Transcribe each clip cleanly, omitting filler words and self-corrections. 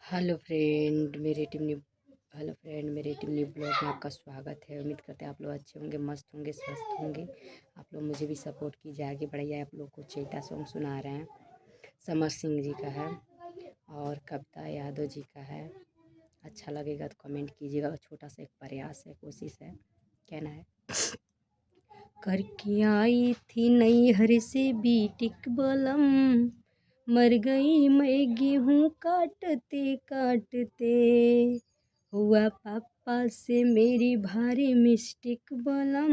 Hello friend, मेरे team new blog में आपका स्वागत है। उम्मीद करते हैं आप लोग अच्छे होंगे, मस्त होंगे, स्वस्थ होंगे। आप लोग मुझे भी सपोर्ट कीजिए, आगे बढ़िए। आप लोग को चैता सॉन्ग सुना रहे हैं, समर सिंह जी का है और कविता यादव जी का है। अच्छा लगेगा तो कमेंट कीजिएगा। छोटा सा एक प्रयास है, कोशिश है, कहना है। करके आई थी नैहर से बीटिक बलम, मर गई मैं गेहूँ काटते काटते। हुआ पापा से मेरी भारी मिस्टेक बलम,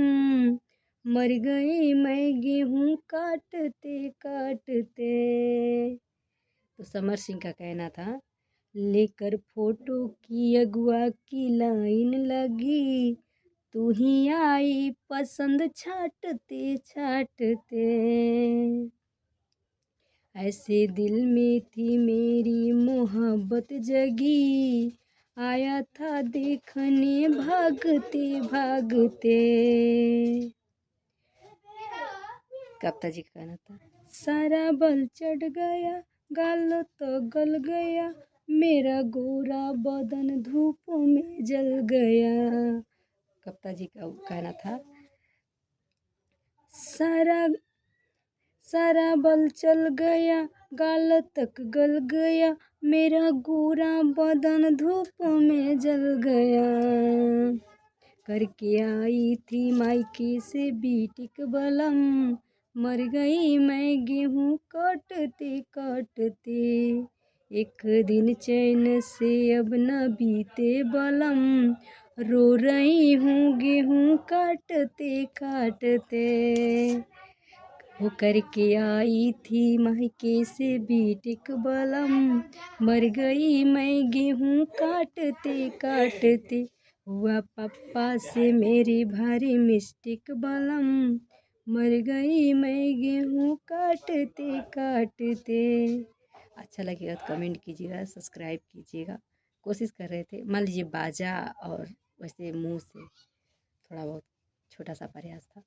मर गई मैं गेहूँ काटते काटते। तो समर सिंह का कहना था, लेकर फोटो की अगुआ की लाइन लगी, तू ही आई पसंद छाटते छाटते। ऐसे दिल में थी मेरी मोहब्बत जगी, आया था देखने भागते भागते। कविता जी का कहना था, सारा बल चढ़ गया, गाल तो गल गया, मेरा गोरा बदन धूप में जल गया। कविता जी का कहना था, सारा बल चल गया, गाल तक गल गया, मेरा गोरा बदन धूप में जल गया। करके आई थी मायके से बीटिक बलम, मर गई मैं गेहूँ काटते काटते। एक दिन चैन से अब न बीते बलम, रो रही हूँ गेहूँ काटते काटते। वो करके आई थी मायके से बीटिक बलम, मर गई मैं गेहूँ काटते काटते। हुआ पापा से मेरी भारी मिस्टेक बलम, मर गई मैं गेहूँ काटते काटते। अच्छा लगेगा तो कमेंट कीजिएगा, सब्सक्राइब कीजिएगा। कोशिश कर रहे थे, मान लीजिए बाजा और वैसे मुंह से थोड़ा बहुत छोटा सा प्रयास था।